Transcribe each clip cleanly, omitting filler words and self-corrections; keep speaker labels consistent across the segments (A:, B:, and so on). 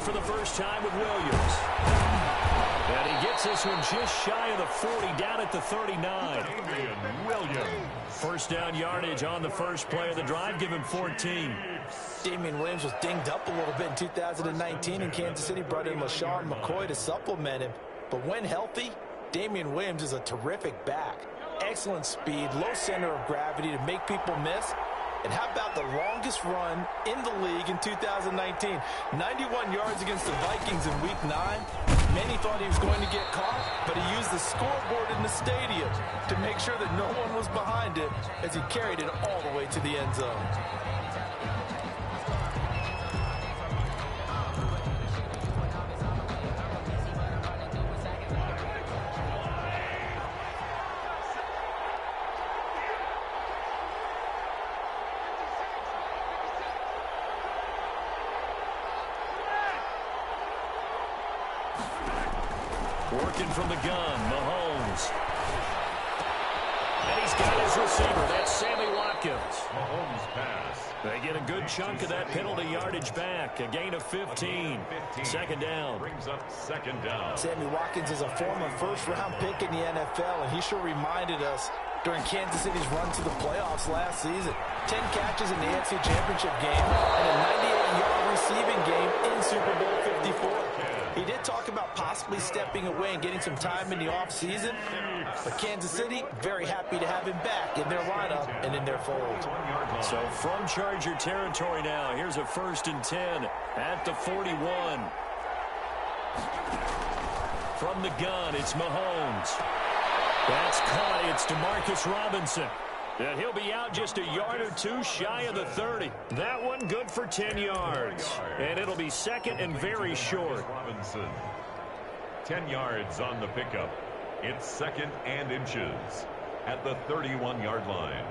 A: for the first time with Williams. And he gets this one just shy of the 40, down at the 39. Williams. First down yardage on the first play of the drive. Give him 14.
B: Damien Williams was dinged up a little bit in 2019, and Kansas City brought in LaShawn McCoy to supplement him. But when healthy, Damien Williams is a terrific back. Excellent speed, low center of gravity to make people miss. And how about the longest run in the league in 2019? 91 yards against the Vikings in Week 9. Many thought he was going to get caught, but he used the scoreboard in the stadium to make sure that no one was behind him as he carried it all the way to the end zone.
A: Working from the gun, Mahomes. And he's got his receiver. That's Sammy Watkins.
C: Mahomes pass.
A: They get a good chunk of that penalty yardage back. A gain of 15. Second down.
C: Brings up second down.
B: Sammy Watkins is a former first-round pick in the NFL, and he sure reminded us during Kansas City's run to the playoffs last season. 10 catches in the AFC Championship game and a 98-yard receiving game in Super Bowl 54. He did talk about possibly stepping away and getting some time in the offseason, but Kansas City very happy to have him back in their lineup and in their fold.
A: So from Charger territory now, here's a 1st and 10 at the 41. From the gun, it's Mahomes. That's caught. It's Demarcus Robinson. And he'll be out just a yard or two shy of the 30. That one good for 10 yards. And it'll be second and very short.
C: Robinson. 10 yards on the pickup. It's second and inches at the 31-yard line.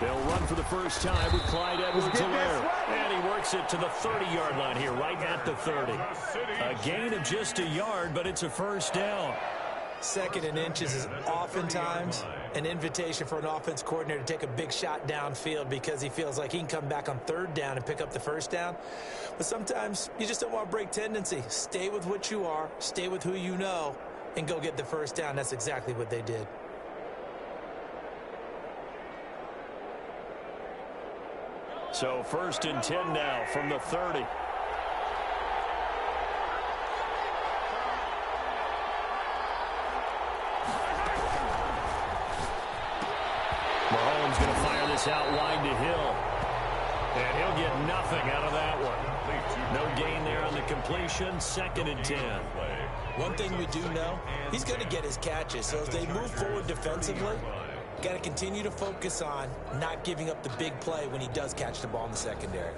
A: They'll run for the first time with Clyde Edwards-Helaire. And he works it to the 30-yard line here, right at the 30. A gain of just a yard, but it's a first down.
B: Second and inches is oftentimes an invitation for an offense coordinator to take a big shot downfield because he feels like he can come back on third down and pick up the first down. But sometimes you just don't want to break tendency. Stay with what you are, stay with who you know, and go get the first down. That's exactly what they did.
A: So 1st and 10 now from the 30. Mahomes going to fire this out wide to Hill. And he'll get nothing out of that one. No gain there on the completion. 2nd and 10.
B: One thing we do know, he's going to get his catches. So as they move forward defensively, got to continue to focus on not giving up the big play when he does catch the ball in the secondary.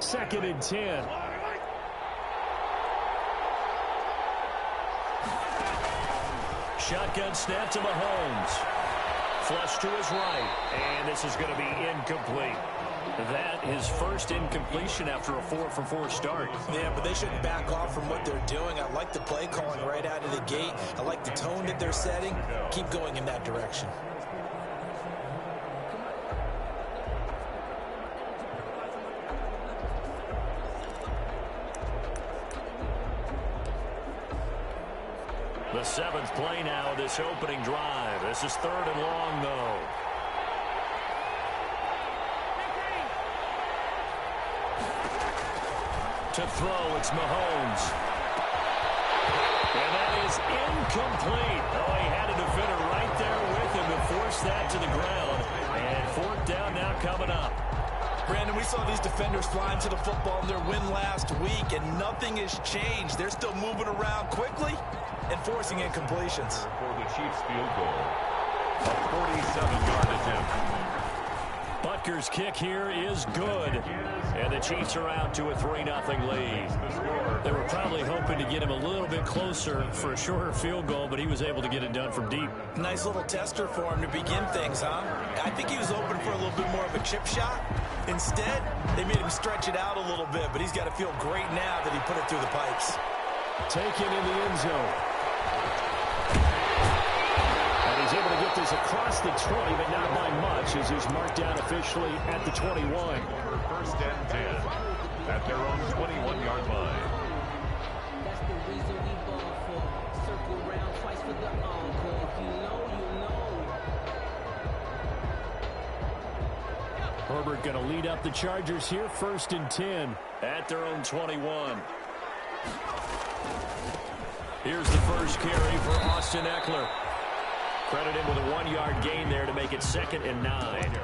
A: Second and 10. Shotgun snap to Mahomes. Flush to his right. And this is going to be incomplete. That is first incompletion after a 4-for-4 start.
B: Yeah, but they shouldn't back off from what they're doing. I like the play calling right out of the gate. I like the tone that they're setting. Keep going in that direction.
A: The 7th play now, this opening drive. This is 3rd and long, though. To throw, it's Mahomes. And that is incomplete. Oh, he had a defender right there with him to force that to the ground. And 4th down now coming up.
B: Brandon, we saw these defenders flying to the football in their win last week, and nothing has changed. They're still moving around quickly and forcing incompletions.
C: For the Chiefs field goal, a 47-yard attempt.
A: Butker's kick here is good. And the Chiefs are out to a 3-0 lead. They were probably hoping to get him a little bit closer for a shorter field goal, but he was able to get it done from deep.
B: Nice little tester for him to begin things, huh? I think he was open for a little bit more of a chip shot. Instead, they made him stretch it out a little bit, but he's got to feel great now that he put it through the pipes.
A: Taken in the end zone. 20, but not by much as he's marked down officially at the 21.
C: First and 10 at their own 21-yard line.
D: That's the reason we ball for. Circle around twice for the encore. If you know, you know.
A: Herbert going to lead up the Chargers here, 1st and 10 at their own 21. Here's the first carry for Austin Ekeler. Credit him with a 1-yard gain there to make it 2nd and 9.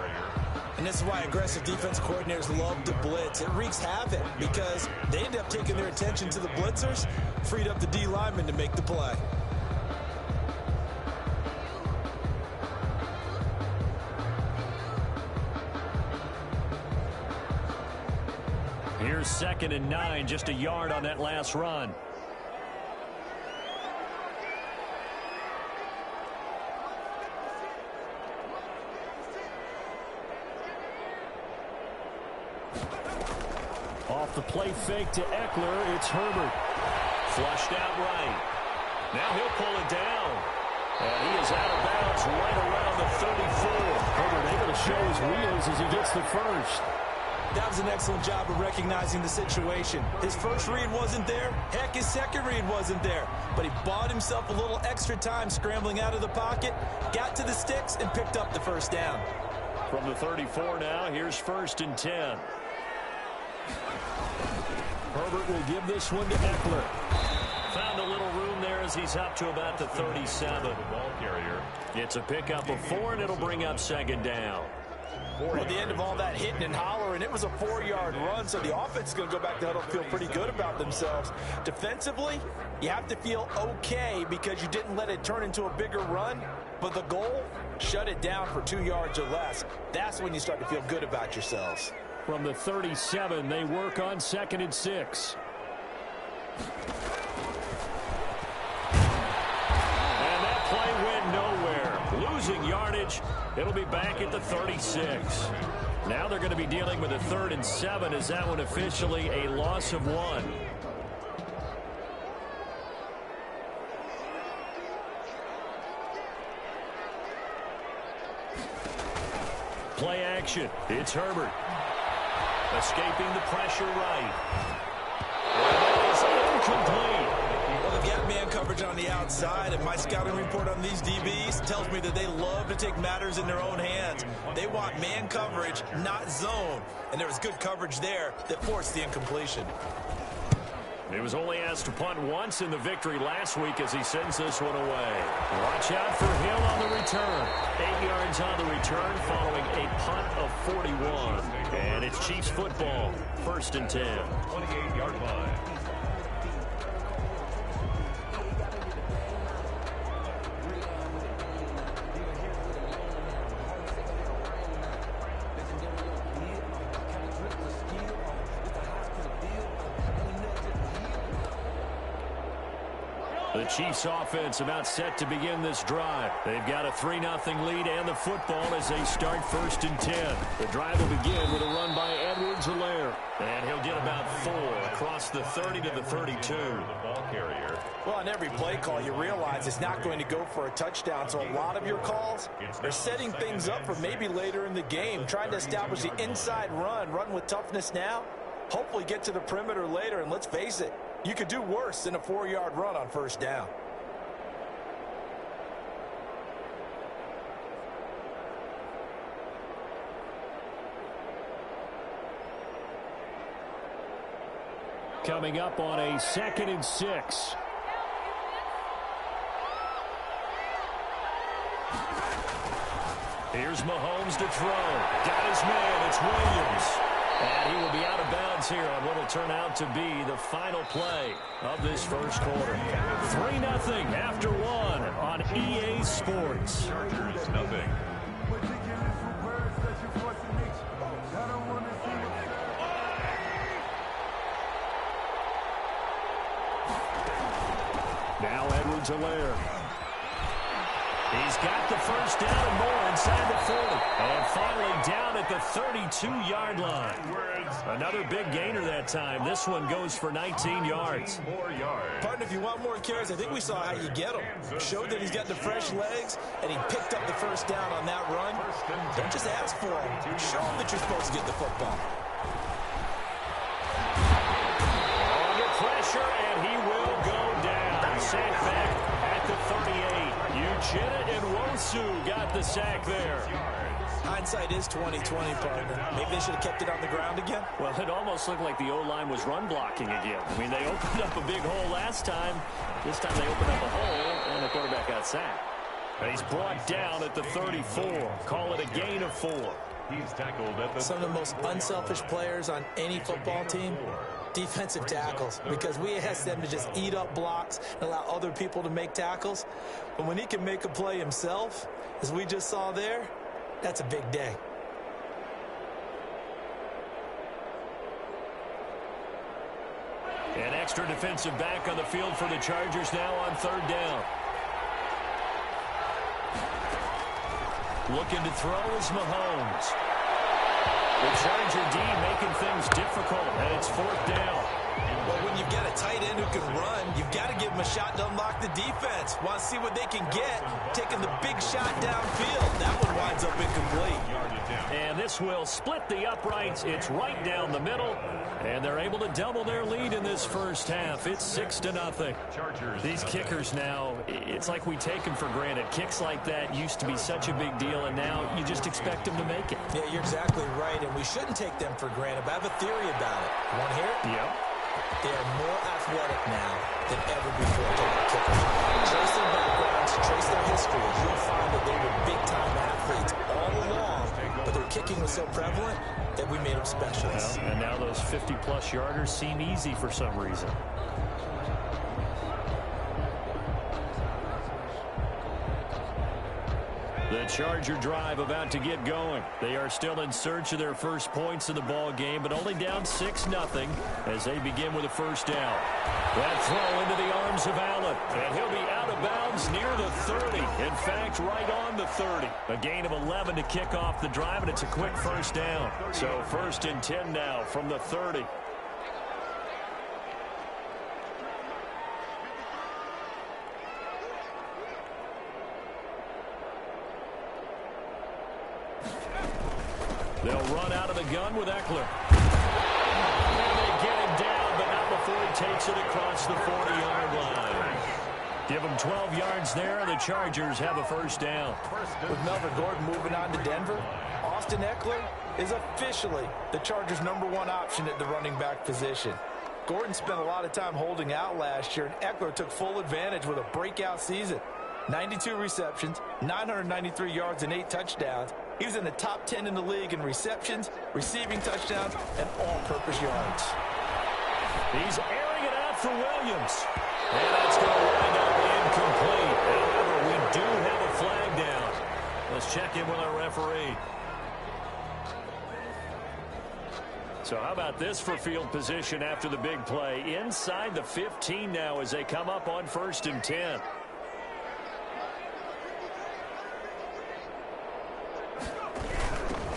B: And this is why aggressive defense coordinators love to blitz. It wreaks havoc because they end up taking their attention to the blitzers, freed up the D lineman to make the play.
A: Here's 2nd and 9, just a yard on that last run. Off the play fake to Ekeler, it's Herbert. Flushed out right. Now he'll pull it down. And he is out of bounds right around the 34. Herbert able to show his wheels as he gets the first.
B: That was an excellent job of recognizing the situation. His first read wasn't there. Heck, his second read wasn't there. But he bought himself a little extra time scrambling out of the pocket, got to the sticks, and picked up the first down.
A: From the 34 now, here's 1st and 10. Herbert will give this one to Ekeler. Found a little room there as he's up to about the 37.
C: Ball carrier.
A: It's a pickup of 4, and it'll bring up 2nd down.
B: Well, at the end of all that hitting and hollering, it was a 4-yard run, so the offense is going to go back to huddle and feel pretty good about themselves. Defensively, you have to feel okay because you didn't let it turn into a bigger run, but the goal, shut it down for 2 yards or less. That's when you start to feel good about yourselves.
A: From the 37, they work on 2nd and 6. And that play went nowhere. Losing yardage. It'll be back at the 36. Now they're going to be dealing with a 3rd and 7 as that one officially a loss of 1. Play action. It's Herbert. Escaping the pressure right. That is incomplete.
B: Well, they've got man coverage on the outside, and my scouting report on these DBs tells me that they love to take matters in their own hands. They want man coverage, not zone. And there was good coverage there that forced the incompletion.
A: He was only asked to punt once in the victory last week as he sends this one away. Watch out for Hill on the return. 8 yards on the return following a punt of 41. And it's Chiefs football, 1st and 10.
C: 28-yard line.
A: The Chiefs offense about set to begin this drive. They've got a 3-0 lead and the football as they start 1st and 10. The drive will begin with a run by Edwards-Helaire. And he'll get about 4 across the 30 to the 32.
C: The ball carrier.
B: Well, on every play call, you realize it's not going to go for a touchdown. So a lot of your calls are setting things up for maybe later in the game, trying to establish the inside run with toughness now. Hopefully get to the perimeter later, and let's face it, you could do worse than a 4-yard run on 1st down.
A: Coming up on a 2nd and 6. Here's Mahomes to throw. Got his man. It's Williams. And he will be out of bounds here on what will turn out to be the final play of this first quarter. 3-0 after 1 on EA Sports.
C: Chargers nothing.
A: Now Edwards-Helaire. He's got the first down and more inside the 40. And finally down at the 32-yard line. Another big gainer that time. This one goes for 19 yards.
B: Partner, if you want more carries, I think we saw how you get him. Showed that he's got the fresh legs, and he picked up the first down on that run. Don't just ask for him. Show him that you're supposed to get the football.
A: Under pressure, and he will go down. Sent back at the 38. Uchenna Nwosu got the sack there.
B: Hindsight is 20/20, partner. Maybe they should have kept it on the ground again.
A: Well, it almost looked like the O-line was run blocking again. I mean, they opened up a big hole last time. This time they opened up a hole, and the quarterback got sacked. And he's brought down at the 34. Call it a gain of 4.
C: He's tackled at the
B: Some of the most unselfish players on any football team, defensive tackles, because we ask them to just eat up blocks and allow other people to make tackles. But when he can make a play himself, as we just saw there, that's a big day.
A: An extra defensive back on the field for the Chargers now on 3rd down. Looking to throw is Mahomes. The Charger D making things difficult, and it's 4th down.
B: Well, when you've got a tight end who can run, you've got to give him a shot to unlock the defense. Want to see what they can get, taking the big shot downfield. That one winds up incomplete.
A: And this will split the uprights. It's right down the middle, and they're able to double their lead in this first half. It's 6-0. These kickers now, it's like we take them for granted. Kicks like that used to be such a big deal, and now you just expect them to make it.
B: Yeah, you're exactly right, and we shouldn't take them for granted, but I have a theory about it. You want to hear it?
A: Yep.
B: They are more athletic now than ever before. Kickers. Trace their backgrounds, trace their history. You'll find that they were big-time athletes all along, but their kicking was so prevalent that we made them specialists.
A: Well, and now those 50-plus yarders seem easy for some reason. The Charger drive about to get going. They are still in search of their first points in the ball game, but only down 6-0 as they begin with a first down. That throw into the arms of Allen, and he'll be out of bounds near the 30. In fact, right on the 30. A gain of 11 to kick off the drive, and it's a quick first down. So 1st and 10 now from the 30. They'll run out of the gun with Eckler. And they get him down, but not before he takes it across the 40-yard line. Give him 12 yards there, and the Chargers have a first down.
B: With Melvin Gordon moving on to Denver, Austin Eckler is officially the Chargers' #1 option at the running back position. Gordon spent a lot of time holding out last year, and Eckler took full advantage with a breakout season. 92 receptions, 993 yards, and 8 touchdowns. He was in the top 10 in the league in receptions, receiving touchdowns, and all-purpose yards.
A: He's airing it out for Williams. And that's going to wind up incomplete. However, we do have a flag down. Let's check in with our referee. So how about this for field position after the big play? Inside the 15 now as they come up on 1st and 10.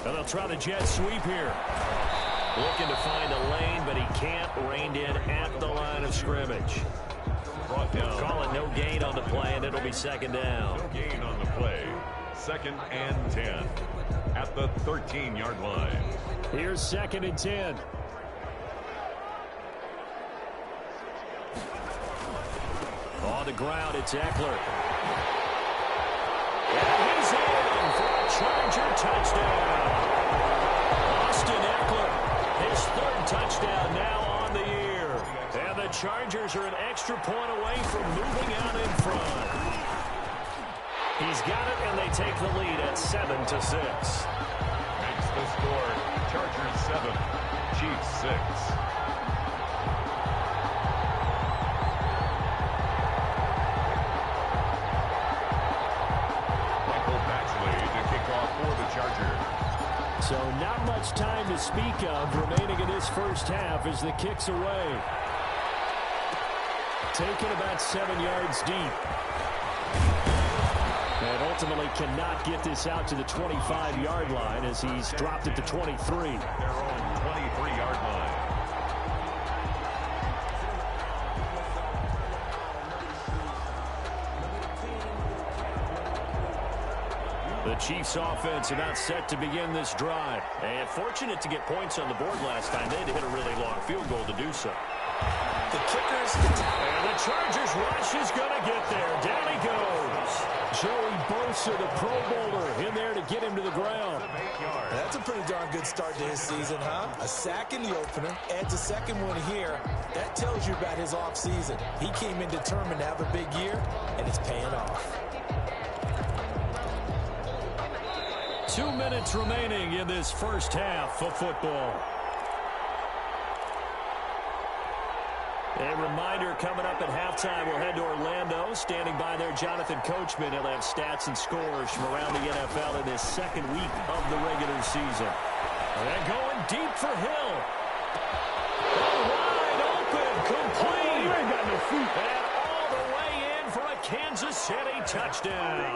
A: And they'll try the jet sweep here. Looking to find a lane, but he can't. Reined in at the line of scrimmage. Brought down. Call it no gain on the play, and it'll be 2nd down.
C: No gain on the play. 2nd and 10 at the 13-yard line.
A: Here's 2nd and 10. On the ground, it's Eckler. And he's in for a Charger touchdown. Austin Eckler, his 3rd touchdown now on the year. And the Chargers are an extra point away from moving out in front. He's got it, and they take the lead at 7-6.
C: Makes the score. Chargers 7, Chiefs 6.
A: So not much time to speak of remaining in this first half as the kick's away. Taken about 7 yards deep. And ultimately cannot get this out to the 25-yard line as he's dropped it to 23.
C: Their own 23-yard line.
A: The Chiefs offense about set to begin this drive. And fortunate to get points on the board last time. They had to hit a really long field goal to do so.
B: The kickers.
A: And the Chargers rush is going to get there. Down he goes. Joey Bosa, the Pro Bowler, in there to get him to the ground.
B: That's a pretty darn good start to his season, huh? A sack in the opener, adds a second one here. That tells you about his offseason. He came in determined to have a big year, and it's paying off.
A: 2 minutes remaining in this first half of football. A reminder coming up at halftime, we'll head to Orlando. Standing by there, Jonathan Coachman. He'll have stats and scores from around the NFL in this second week of the regular season. And going deep for Hill. Wide open, complete. You ain't got no feet. And all the way in for a Kansas City touchdown.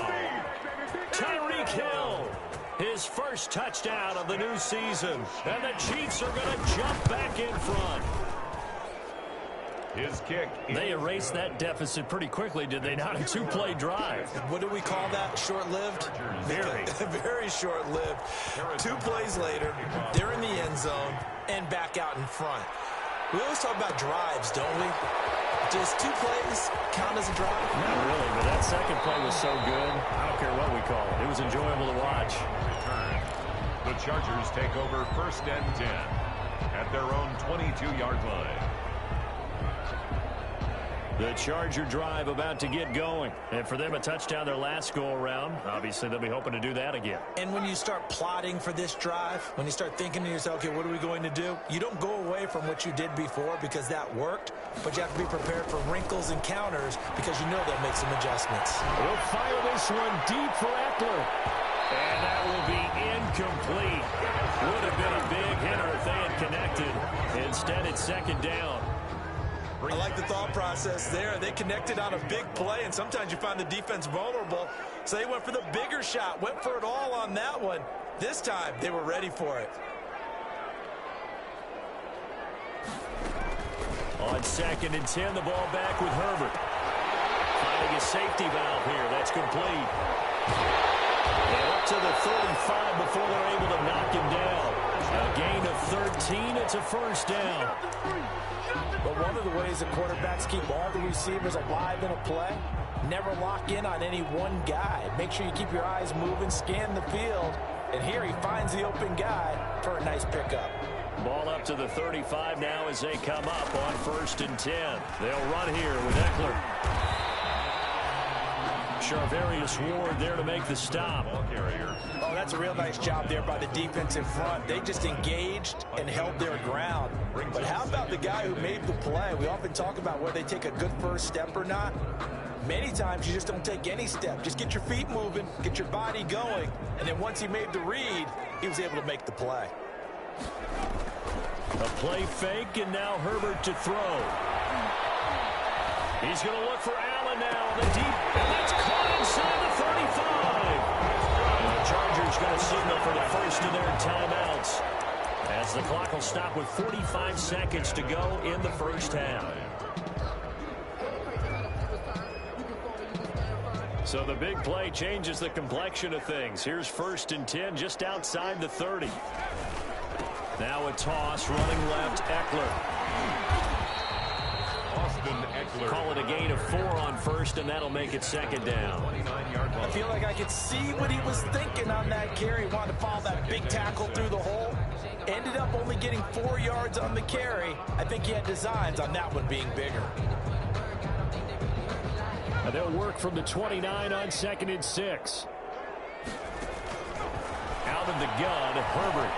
A: Tyreek Hill. His first touchdown of the new season. And the Chiefs are going to jump back in front.
C: His kick.
A: They erased that deficit pretty quickly, did they not? A two-play drive.
B: What do we call that? Short-lived?
A: Very.
B: Very short-lived. 2 plays later, they're in the end zone and back out in front. We always talk about drives, don't we? Does 2 plays count as a drive?
A: Not really, but that second play was so good. I don't care what we call it. It was enjoyable to watch.
C: The Chargers take over 1st and 10 at their own 22-yard line.
A: The Charger drive about to get going. And for them, a touchdown their last go-around. Obviously, they'll be hoping to do that again.
B: And when you start plotting for this drive, when you start thinking to yourself, okay, what are we going to do? You don't go away from what you did before because that worked, but you have to be prepared for wrinkles and counters because you know they'll make some adjustments.
A: We'll fire this one deep for Eckler. And that will be incomplete. Would have been a big hitter if they had connected. Instead, it's second down.
B: I like the thought process there. They connected on a big play, and sometimes you find the defense vulnerable. So they went for the bigger shot, went for it all on that one. This time, they were ready for it.
A: On 2nd and 10, the ball back with Herbert. Finding a safety valve here. That's complete. And up to the 35 before they're able to knock him down. A gain of 13. It's a first down.
B: But one of the ways the quarterbacks keep all the receivers alive in a play, never lock in on any one guy. Make sure you keep your eyes moving, scan the field. And here he finds the open guy for a nice pickup.
A: Ball up to the 35 now as they come up on 1st and 10. They'll run here with Eckler. Charvarius Ward there to make the stop.
C: Ball carrier.
B: Oh, that's a real nice job there by the defense in front. They just engaged and held their ground. But how about the guy who made the play? We often talk about whether they take a good first step or not. Many times you just don't take any step. Just get your feet moving, get your body going, and then once he made the read, he was able to make the play.
A: A play fake, and now Herbert to throw. He's going to look for Allen now on the deep, and that's caught inside the 35. And the Chargers going to signal for the first of their timeouts as the clock will stop with 45 seconds to go in the first half. So the big play changes the complexion of things. Here's 1st and 10 just outside the 30. Now a toss, running left, Eckler.
C: Austin Eckler.
A: Call it a gain of 4 on 1st, and that'll make it second down.
C: 29-yard line.
B: I feel like I could see what he was thinking on that carry. Wanted to follow that big tackle through the hole. Ended up only getting 4 yards on the carry. I think he had designs on that one being bigger.
A: And they'll work from the 29 on 2nd and 6. Out of the gun, Herbert.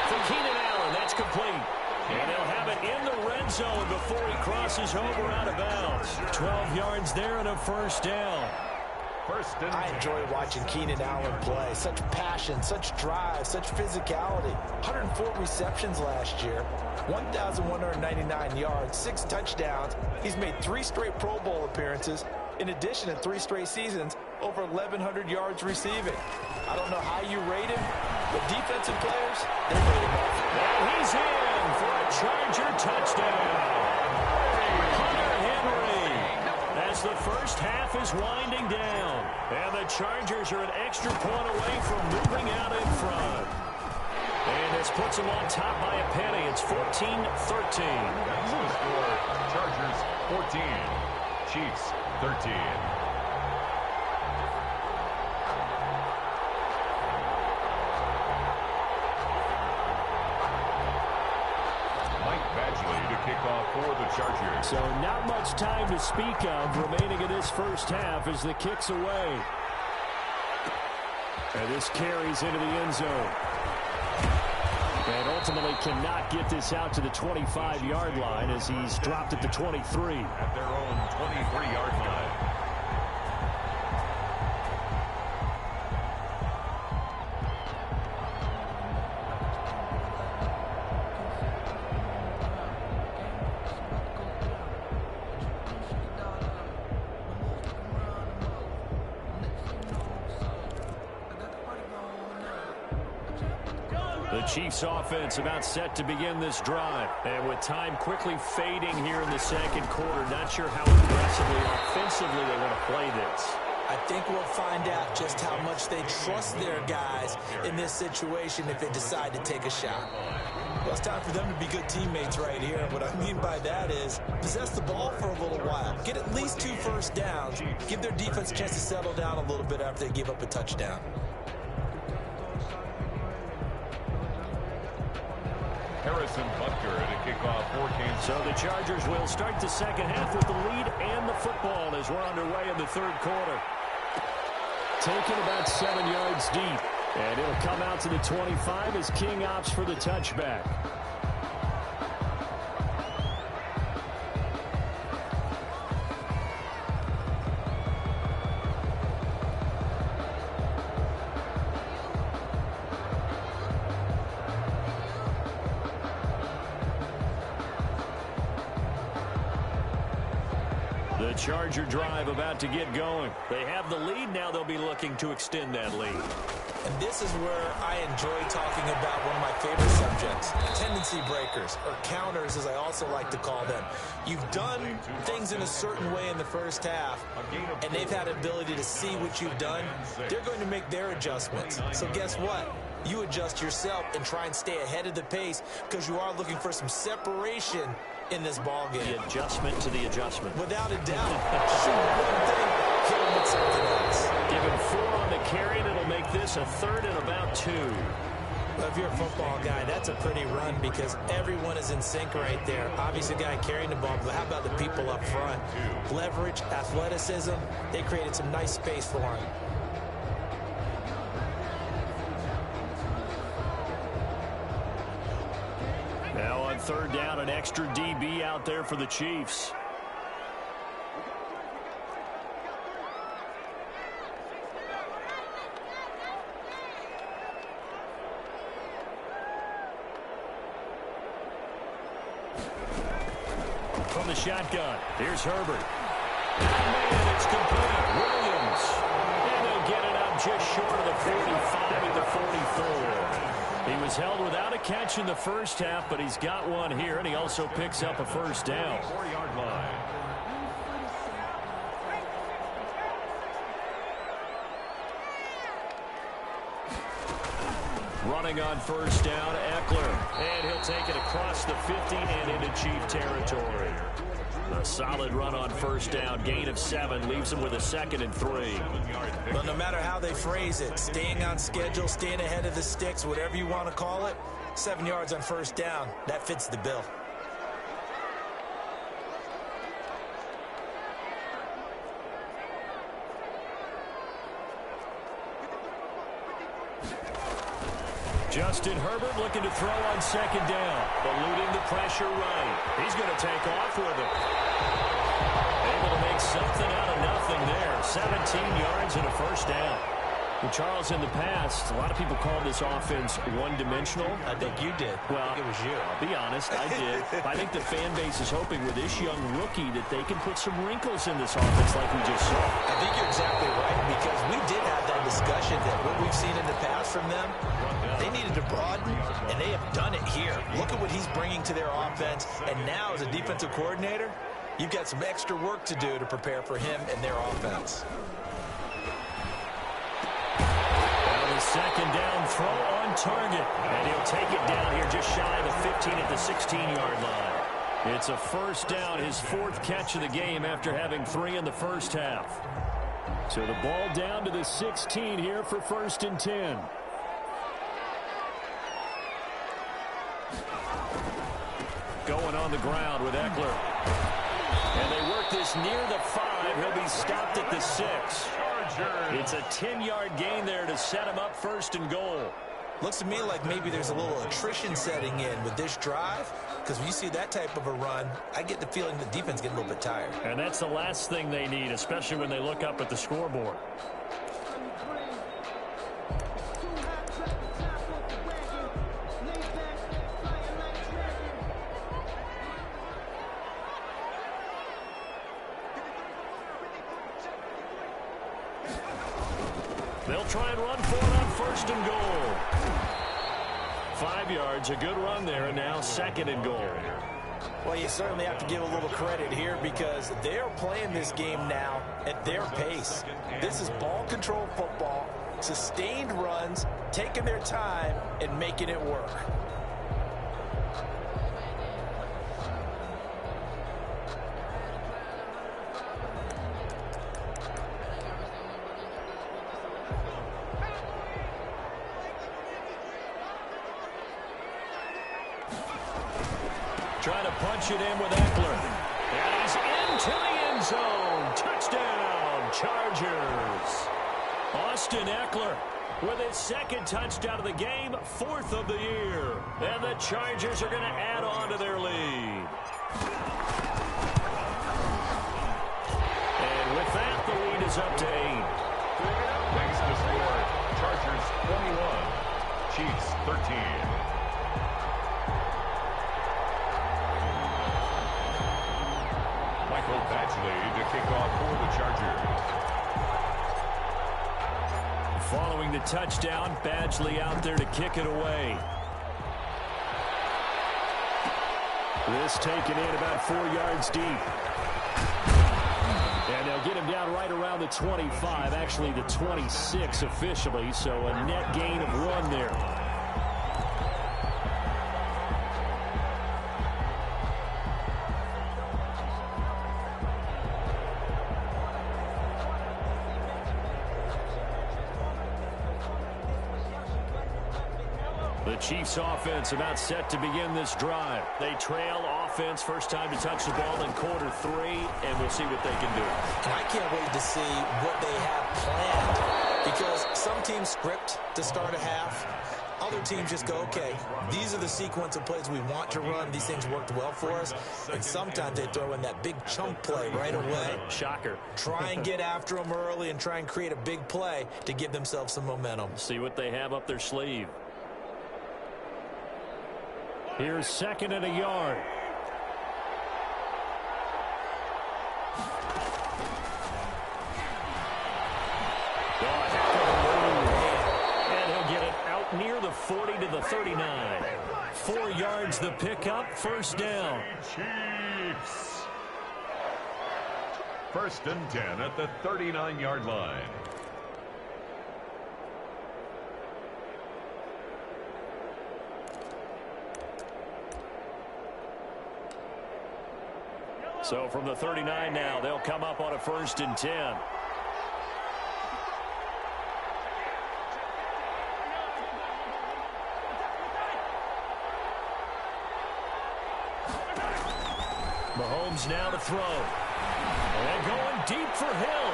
A: For Keenan Allen, that's complete. And they'll have it in the red zone before he crosses over out of bounds. 12 yards there and a first down.
B: I enjoy watching Keenan Allen play. Such passion, such drive, such physicality. 104 receptions last year, 1,199 yards, 6 touchdowns. He's made 3 straight Pro Bowl appearances, In addition, in 3 straight seasons, over 1,100 yards receiving. I don't know how you rate him, but defensive players, they rate him well.
A: And he's in for a Charger touchdown. Hunter Henry, as the first half is winding down. And the Chargers are an extra point away from moving out in front. And this puts them on top by a penny. It's 14-13.
C: That's the score. Chargers 14, Chiefs 13. For the Chargers.
A: So not much time to speak of remaining in this first half as the kick's away. And this carries into the end zone. And ultimately cannot get this out to the 25-yard line as he's dropped at the 23.
C: At their own 23-yard line.
A: The Chiefs offense about set to begin this drive. And with time quickly fading here in the second quarter, not sure how aggressively offensively they want to play this.
B: I think we'll find out just how much they trust their guys in this situation if they decide to take a shot. Well, it's time for them to be good teammates right here. What I mean by that is possess the ball for a little while. Get at least 2 first downs. Give their defense a chance to settle down a little bit after they give up a touchdown.
C: Harrison Butker to kick off for Kansas.
A: So the Chargers will start the second half with the lead and the football as we're underway in the third quarter. Taken about 7 yards deep. And it'll come out to the 25 as King opts for the touchback. The Charger drive about to get going. They have the lead. Now they'll be looking to extend that lead.
B: And this is where I enjoy talking about one of my favorite subjects, tendency breakers, or counters as I also like to call them. You've done things in a certain way in the first half, and they've had the ability to see what you've done. They're going to make their adjustments. So guess what? You adjust yourself and try and stay ahead of the pace because you are looking for some separation in this ball game.
A: The adjustment to the adjustment.
B: Without a doubt. Shoot one thing, hit him with something else.
A: Give him 4 on the carry, and it'll make this a third and about 2.
B: Well, if you're a football guy, that's a pretty run because everyone is in sync right there. Obviously, the guy carrying the ball, but how about the people up front? Leverage, athleticism, they created some nice space for him.
A: Now on third down, an extra DB out there for the Chiefs. From the shotgun, here's Herbert. And it's complete. Williams. And they'll get it up just short of the 45 at the 44. He was held without a catch in the first half, but he's got one here, and he also picks up a first down.
C: 4-yard line.
A: Running on first down, Eckler. And he'll take it across the 50 and into Chief territory. A solid run on first down. Gain of 7 leaves him with a 2nd and 3.
B: Well, no matter how they phrase it, staying on schedule, staying ahead of the sticks, whatever you want to call it, 7 yards on first down, that fits the bill.
A: Justin Herbert looking to throw on second down, eluding the pressure right. He's going to take off with it. Able to make something out of nothing there. 17 yards and a first down. Well, Charles, in the past, a lot of people call this offense one-dimensional.
B: I think you did.
A: Well,
B: I think it was you.
A: I'll be honest, I did. I think the fan base is hoping with this young rookie that they can put some wrinkles in this offense like we just saw.
B: I think you're exactly right, because we did have that discussion that what we've seen in the past from them, they needed to broaden, and they have done it here. Look at what he's bringing to their offense, and now as a defensive coordinator, you've got some extra work to do to prepare for him and their offense.
A: Second down throw on target. And he'll take it down here just shy of the 15 at the 16-yard line. It's a first down, his fourth catch of the game after having 3 in the first half. So the ball down to the 16 here for 1st and 10. Going on the ground with Eckler. And they work this near the 5. He'll be stopped at the 6. It's a 10-yard gain there to set him up 1st and goal.
B: Looks to me like maybe there's a little attrition setting in with this drive, because when you see that type of a run, I get the feeling the defense getting a little bit tired.
A: And that's the last thing they need, especially when they look up at the scoreboard. They'll try and run for it on 1st and goal. 5 yards, a good run there, and now 2nd and goal.
B: Well, you certainly have to give a little credit here, because they're playing this game now at their pace. This is ball control football, sustained runs, taking their time and making it work.
A: Trying to punch it in with Eckler. And he's into the end zone. Touchdown, Chargers. Austin Eckler with his 2nd touchdown of the game, 4th of the year. And the Chargers are going to add on to their lead. And with that, the lead is up to 8.
C: Thanks to score. Chargers 21, Chiefs 13. Michael Badgley to kick off for the Chargers.
A: Following the touchdown, Badgley out there to kick it away. This taken in about 4 yards deep. And they'll get him down right around the 25, actually the 26 officially, so a net gain of 1 there. The Chiefs offense about set to begin this drive. They trail offense, first time to touch the ball in quarter 3, and we'll see what they can do.
B: And I can't wait to see what they have planned, because some teams script to start a half. Other teams just go, okay, these are the sequence of plays we want to run. These things worked well for us. And sometimes they throw in that big chunk play right away.
A: Shocker.
B: Try and get after them early and try and create a big play to give themselves some momentum.
A: See what they have up their sleeve. Here's 2nd and a yard. And he'll get it out near the 40 to the 39. 4 yards the pickup, 1st down.
C: Chiefs. 1st and 10 at the 39-yard line.
A: So from the 39 now, they'll come up on a 1st and 10. Mahomes now to throw. And going deep for Hill.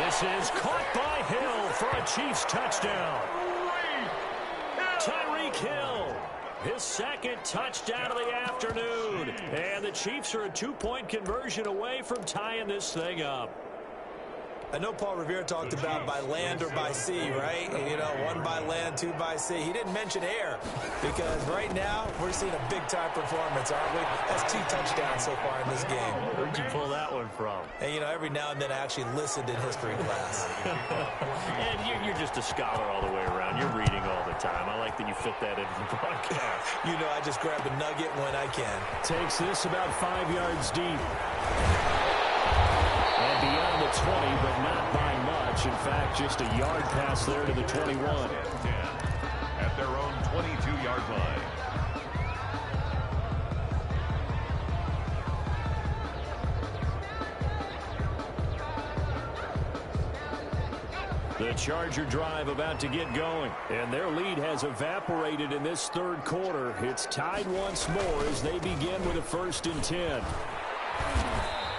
A: This is caught by Hill for a Chiefs touchdown. Tyreek Hill. His 2nd touchdown of the afternoon. And the Chiefs are a 2-point conversion away from tying this thing up.
B: I know Paul Revere talked about by land or by sea, right? You know, 1 by land, 2 by sea. He didn't mention air because right now we're seeing a big-time performance, aren't we? That's 2 touchdowns so far in this game.
A: Where'd you pull that one from?
B: And, you know, every now and then I actually listened in history class.
A: And you're just a scholar all the way around. You're reading all the time. I like that you fit that into the broadcast.
B: You know, I just grab a nugget when I can.
A: Takes this about 5 yards deep. And beyond the 20, but not by much. In fact, just a yard pass there to the 21.
C: At their own 22-yard line.
A: The Charger drive about to get going, and their lead has evaporated in this third quarter. It's tied once more as they begin with a 1st and 10.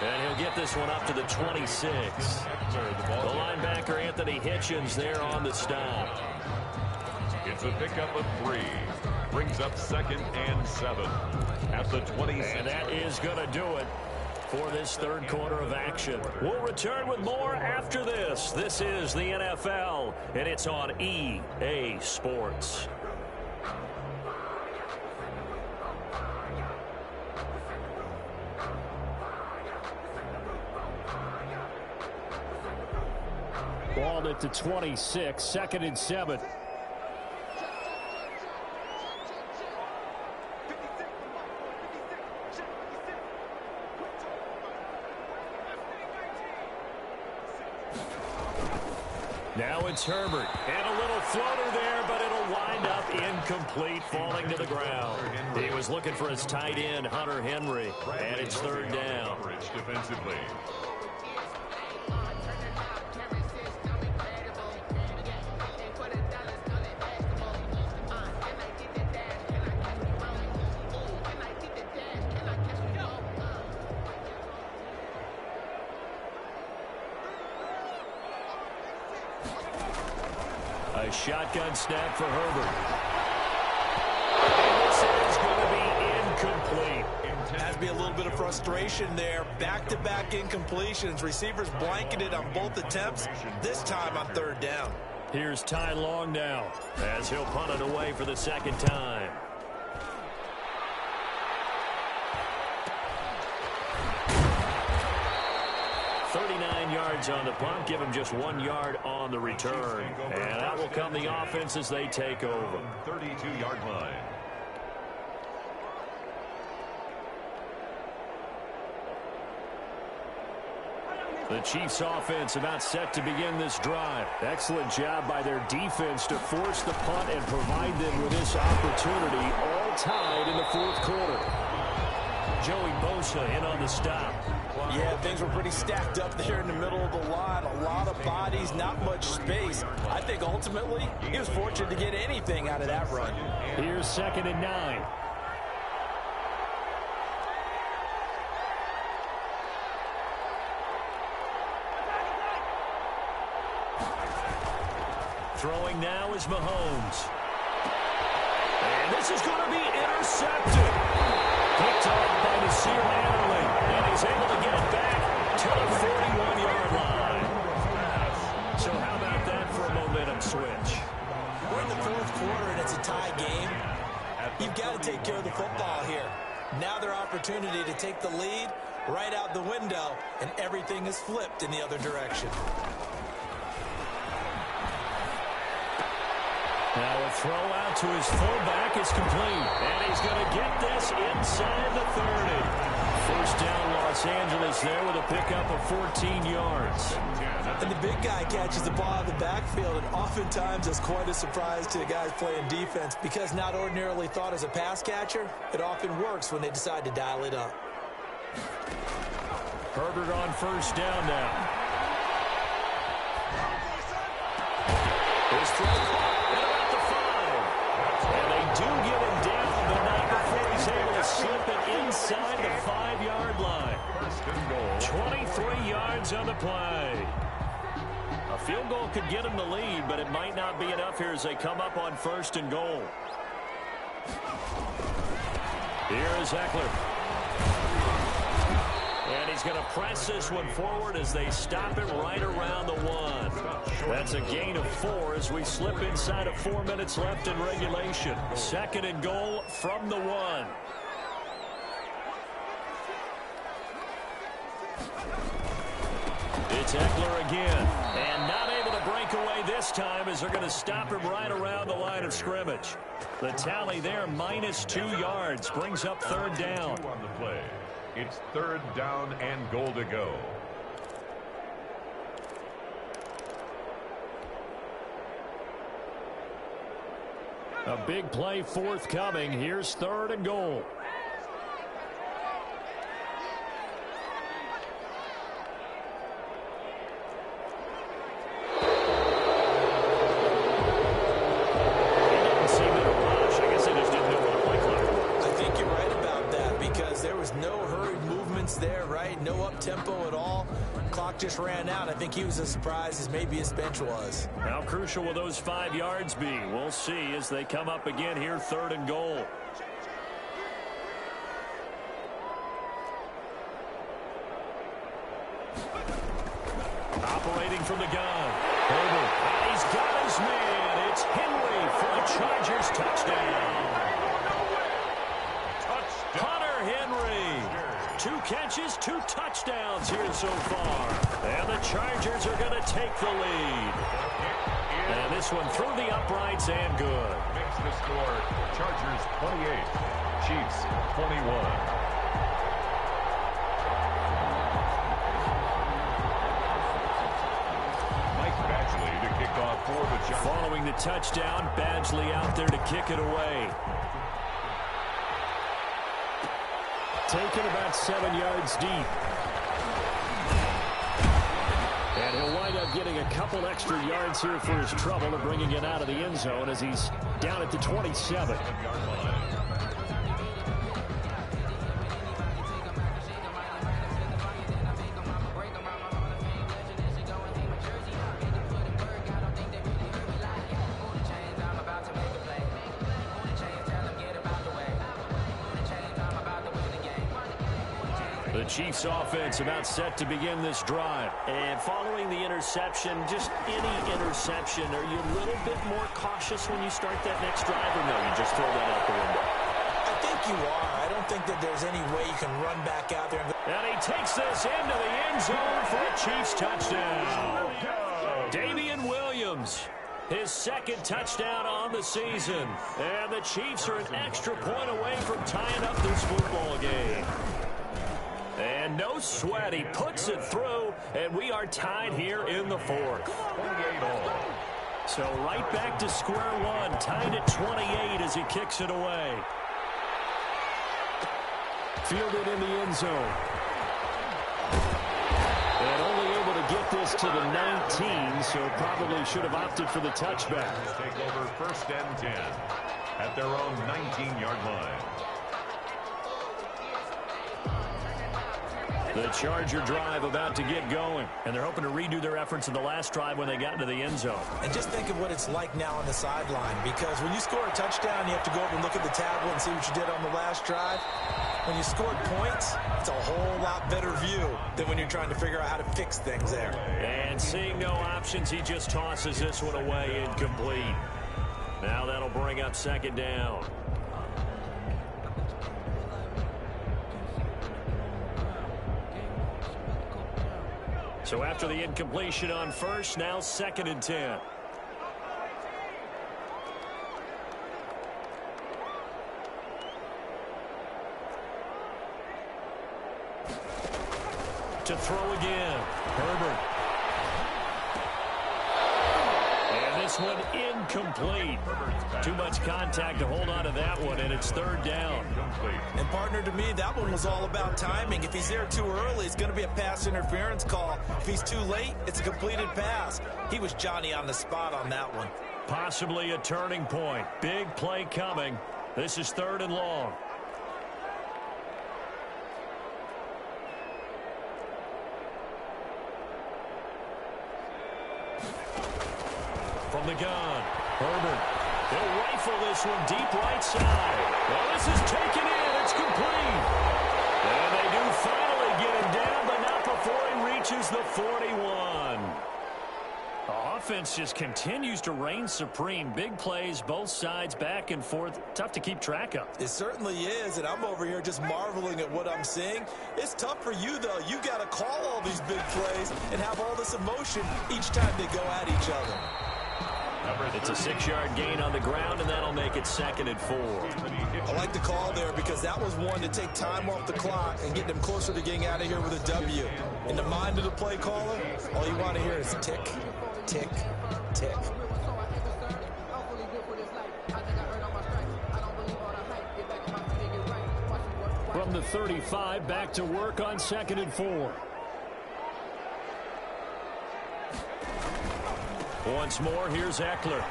A: And he'll get this one up to the 26. The linebacker, Anthony Hitchens, there on the stop.
C: It's a pickup of 3. Brings up 2nd and 7 at the 26.
A: And that is going to do it for this third quarter of action. We'll return with more after this. This is the NFL, and it's on EA Sports. Ball at the 26, 2nd and 7. Now it's Herbert. And a little floater there, but it'll wind up incomplete, falling to the ground. He was looking for his tight end, Hunter Henry, and it's 3rd down.
C: Defensively.
A: A shotgun snap for Herbert. And this is going to be incomplete.
B: Has to be a little bit of frustration there. Back-to-back incompletions. Receivers blanketed on both attempts, this time on 3rd down.
A: Here's Ty Long now as he'll punt it away for the 2nd time. Yards on the punt, give him just 1 yard on the return. And that will come the offense as they take over.
C: 32-yard line.
A: The Chiefs offense about set to begin this drive. Excellent job by their defense to force the punt and provide them with this opportunity, all tied in the 4th quarter. Joey Bosa in on the stop.
B: Yeah, things were pretty stacked up there in the middle of the line. A lot of bodies, not much space. I think ultimately he was fortunate to get anything out of that run.
A: Here's 2nd and 9. Throwing now is Mahomes. And this is going to be intercepted. Picked off by Nasir Adderley. And he's able to get it back to the 41-yard line. So how about that for a momentum switch?
B: We're in the 4th quarter and it's a tie game. You've got to take care of the football here. Now their opportunity to take the lead right out the window, and everything is flipped in the other direction.
A: Now a throw out to his fullback is complete. And he's going to get this inside the 30. First down Los Angeles there with a pickup of 14 yards.
B: And the big guy catches the ball in the backfield, and oftentimes it's quite a surprise to the guys playing defense because not ordinarily thought as a pass catcher, it often works when they decide to dial it up.
A: Herbert on first down now. His throw at about the 5. And they do get him down, but not before he's able to slip it inside the 5-yard line. 23 yards on the play. A field goal could get him the lead, but it might not be enough here as they come up on 1st and goal. Here is Eckler. And he's going to press this one forward as they stop it right around the 1. That's a gain of 4 as we slip inside of 4 minutes left in regulation. 2nd and goal from the 1. It's Eckler again, and not able to break away this time as they're going to stop him right around the line of scrimmage. The tally there, -2 yards, brings up 3rd down.
C: On the play. It's 3rd down and goal to go.
A: A big play forthcoming. Here's 3rd and goal.
B: Tempo at all. Clock just ran out. I think he was as surprised as maybe his bench was.
A: How crucial will those 5 yards be? We'll see as they come up again here, 3rd and goal. Operating from the gun. Herbert. He's got his man. It's Henry for the Chargers touchdown. Hunter Henry. 2 catches, 2 touchdowns here so far. And the Chargers are going to take the lead. And this one through the uprights and good.
C: Makes the score Chargers 28, Chiefs 21. Mike Badgley to kick off for the Chargers.
A: Following the touchdown, Badgley out there to kick it away. Taken about 7 yards deep. And he'll wind up getting a couple extra yards here for his trouble and bringing it out of the end zone as he's down at the 27. Chiefs offense about set to begin this drive.
E: And following the interception, just any interception, are you a little bit more cautious when you start that next drive, or no, you just throw that out the window?
B: I think you are. I don't think that there's any way you can run back out there.
A: And he takes this into the end zone for a Chiefs touchdown. Damian Williams, his 2nd touchdown on the season. And the Chiefs are an extra point away from tying up this football game. And no sweat, he puts it through, and we are tied here in the 4th. So right back to square one, tied at 28 as he kicks it away. Fielded in the end zone. And only able to get this to the 19, so probably should have opted for the touchback.
C: Take over 1st and 10 at their own 19-yard line.
A: The Charger drive about to get going, and they're hoping to redo their efforts in the last drive when they got into the end zone.
B: And just think of what it's like now on the sideline, because when you score a touchdown, you have to go over and look at the tablet and see what you did on the last drive. When you scored points, it's a whole lot better view than when you're trying to figure out how to fix things there.
A: And seeing no options, he just tosses this one away incomplete. Now that'll bring up 2nd down. So after the incompletion on 1st, now 2nd and 10. To throw again. Herbert. And this one incomplete. Too much contact to hold on to that one, and it's 3rd down.
B: And partner, to me, that one was all about timing. If he's there too early, it's going to be a pass interference call. If he's too late, it's a completed pass. He was Johnny on the spot on that one.
A: Possibly a turning point. Big play coming. This is 3rd and long. From the gun, Herbert. They'll rifle this one deep right side. Well, this is taken in. It's complete. And they do finally get him down, but not before he reaches the 41. The offense just continues to reign supreme. Big plays, both sides, back and forth. Tough to keep track of.
B: It certainly is, and I'm over here just marveling at what I'm seeing. It's tough for you, though. You got to call all these big plays and have all this emotion each time they go at each other.
A: It's a 6-yard gain on the ground, and that'll make it 2nd and 4.
B: I like the call there because that was one to take time off the clock and get them closer to getting out of here with a W. In the mind of the play caller, all you want to hear is tick, tick, tick.
A: From the 35, back to work on 2nd and 4. Once more, here's Eckler.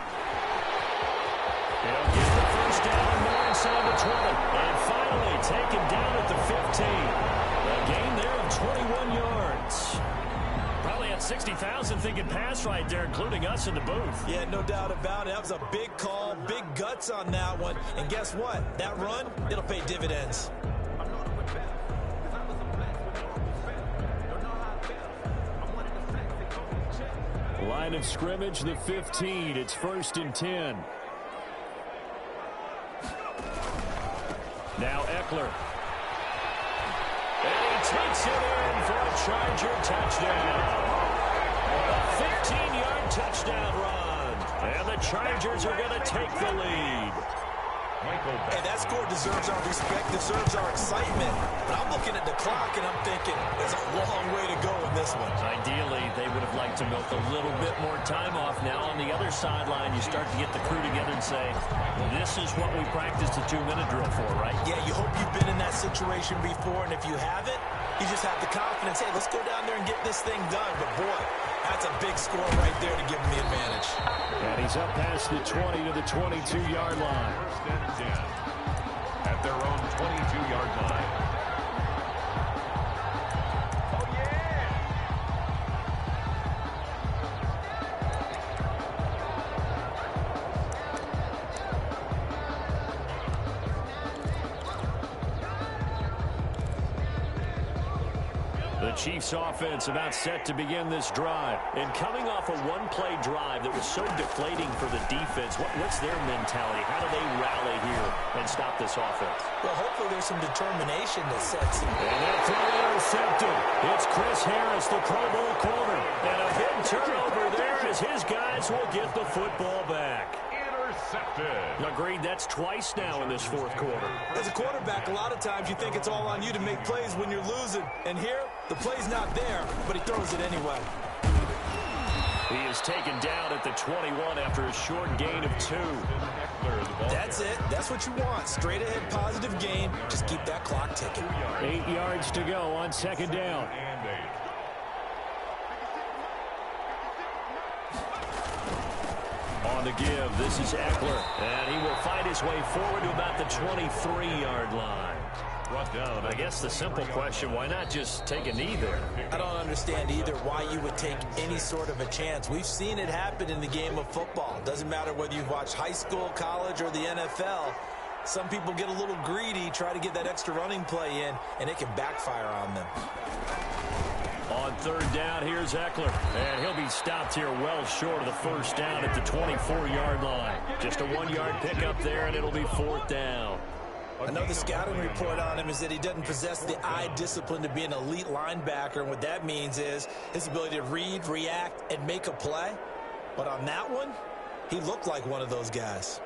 A: He'll get the first down and more inside the 20. And finally taken down at the 15. A gain there of 21 yards. Probably had 60,000 thinking pass right there, including us in the booth.
B: Yeah, no doubt about it. That was a big call, big guts on that one. And guess what? That run, it'll pay dividends.
A: Line of scrimmage, the 15. It's 1st and 10. Now Eckler. And he takes it in for a Charger touchdown. A 15-yard touchdown run. And the Chargers are going to take the lead.
B: Hey, that score deserves our respect, deserves our excitement. But I'm looking at the clock, and I'm thinking there's a long way to go in this one.
A: Ideally, they would have liked to milk a little bit more time off. Now on the other sideline, you start to get the crew together and say, this is what we practiced the 2-minute drill for, right?
B: Yeah, you hope you've been in that situation before, and if you haven't, you just have the confidence, hey, let's go down there and get this thing done. But, boy, that's a big score right there to give them the advantage.
A: And he's up past the 20 to the 22-yard line.
C: 1st and 10 at their own 22-yard line. Oh, yeah!
A: The Chiefs offense about set to begin this drive. And coming off a one-play drive that was so deflating for the defense, what's their mentality? How do they rally here and stop this offense?
B: Well, hopefully there's some determination that sets in.
A: And that throw intercepted. It's Chris Harris, the Pro Bowl corner. And a big turnover there as his guys will get the football back.
C: Intercepted.
A: Agreed, that's twice now in this 4th quarter.
B: As a quarterback, a lot of times you think it's all on you to make plays when you're losing. And here, the play's not there, but he throws it anyway.
A: He is taken down at the 21 after a short gain of 2.
B: That's it. That's what you want. Straight ahead positive gain. Just keep that clock ticking.
A: 8 yards to go on 2nd down.
C: And 8.
A: On the give, this is Eckler, and he will fight his way forward to about the 23-yard line. Brought down. I guess the simple question, why not just take a knee there?
B: I don't understand either why you would take any sort of a chance. We've seen it happen in the game of football. Doesn't matter whether you've watched high school, college, or the NFL. Some people get a little greedy, try to get that extra running play in, and it can backfire on them.
A: On 3rd down, here's Eckler, and he'll be stopped here well short of the 1st down at the 24-yard line. Just a 1-yard pickup there, and it'll be 4th down.
B: Another scouting report on him is that he doesn't possess the eye discipline to be an elite linebacker, and what that means is his ability to read, react, and make a play. But on that one, he looked like one of those guys.